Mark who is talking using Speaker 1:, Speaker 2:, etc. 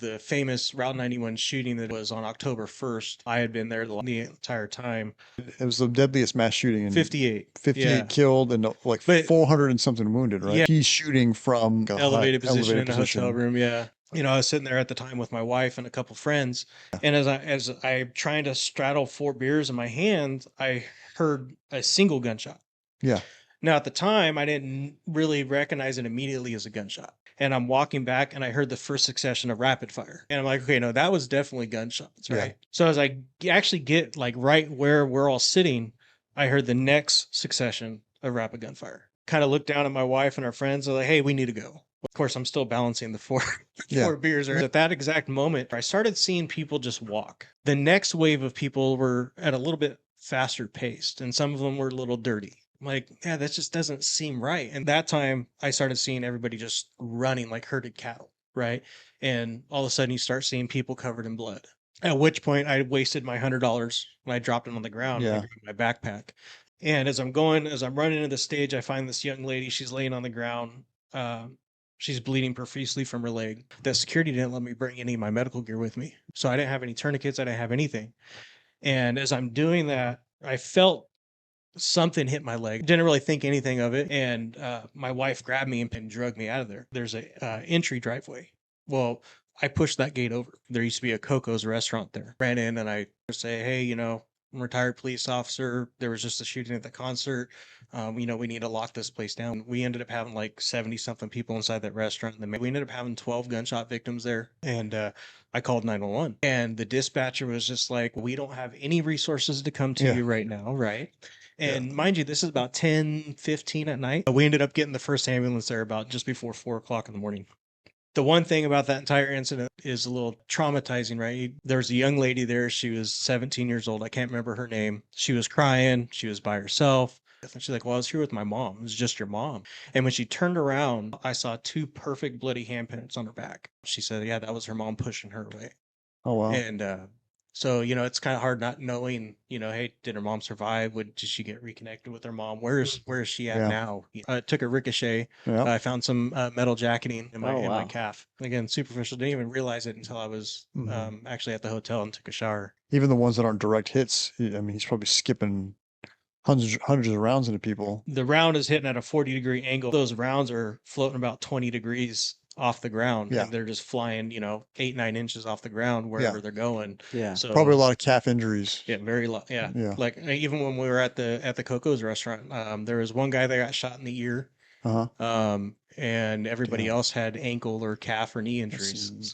Speaker 1: the famous Route 91 shooting that was on October 1st. I had been there the entire time.
Speaker 2: It was the deadliest mass shooting.
Speaker 1: 58.
Speaker 2: 58
Speaker 1: Yeah.
Speaker 2: killed and like
Speaker 1: But
Speaker 2: 400 and something wounded, right?
Speaker 1: Yeah.
Speaker 2: He's shooting from a
Speaker 1: elevated position in a
Speaker 2: position.
Speaker 1: hotel room. Yeah. You know, I was sitting there at the time with my wife and a couple friends, and as I'm trying to straddle 4 beers in my hand, I heard a single gunshot.
Speaker 2: Yeah.
Speaker 1: Now, at the time, I didn't really recognize it immediately as a gunshot. And I'm walking back and I heard the first succession of rapid fire. And I'm like, okay, no, that was definitely gunshots, right?
Speaker 2: Yeah.
Speaker 1: So as I actually get like right where we're all sitting, I heard the next succession of rapid gunfire. Kind of looked down at my wife and our friends. They're like, hey, we need to go. Of course, I'm still balancing the four beers. At that exact moment, I started seeing people just walk. The next wave of people were at a little bit faster paced, and some of them were a little dirty. I'm like, yeah, that just doesn't seem right. And that time I started seeing everybody just running like herded cattle, right? And all of a sudden you start seeing people covered in blood. At which point I wasted my $100 when I dropped it on the ground.
Speaker 2: Yeah.
Speaker 1: I grabbed my backpack. And as I'm running into the stage, I find this young lady. She's laying on the ground. She's bleeding profusely from her leg. The security didn't let me bring any of my medical gear with me. So I didn't have any tourniquets. I didn't have anything. And as I'm doing that, I felt something hit my leg. Didn't really think anything of it. And my wife grabbed me and dragged me out of there. There's a entry driveway. Well, I pushed that gate over. There used to be a Coco's restaurant there. Ran in and I say, hey, you know, I'm a retired police officer. There was just a shooting at the concert. You know, we need to lock this place down. We ended up having like 70 something people inside that restaurant. And we ended up having 12 gunshot victims there. And I called 911. And the dispatcher was just like, we don't have any resources to come to you right now, right? And mind you, this is about 10:15 at night. We ended up getting the first ambulance there about just before 4 o'clock in the morning. The one thing about that entire incident is a little traumatizing, right? There was a young lady there. She was 17 years old. I can't remember her name. She was crying. She was by herself. And she's like, well, I was here with my mom. It was just your mom. And when she turned around, I saw 2 perfect bloody handprints on her back. She said, yeah, that was her mom pushing her away.
Speaker 2: Oh, wow.
Speaker 1: And so, you know, it's kind of hard not knowing, you know, hey, did her mom survive? Did she get reconnected with her mom? Where is she at now? It took a ricochet. I found some metal jacketing in my calf. Again, superficial. Didn't even realize it until I was actually at the hotel and took a shower.
Speaker 2: Even the ones that aren't direct hits, I mean, he's probably skipping hundreds of rounds into people.
Speaker 1: The round is hitting at a 40-degree angle. Those rounds are floating about 20 degrees off the ground, and they're just flying, you know, 8-9 inches off the ground wherever they're going.
Speaker 2: So probably a lot of calf injuries.
Speaker 1: Very lot. Like even when we were at the Coco's restaurant, there was one guy that got shot in the ear, and everybody else had ankle or calf or knee injuries.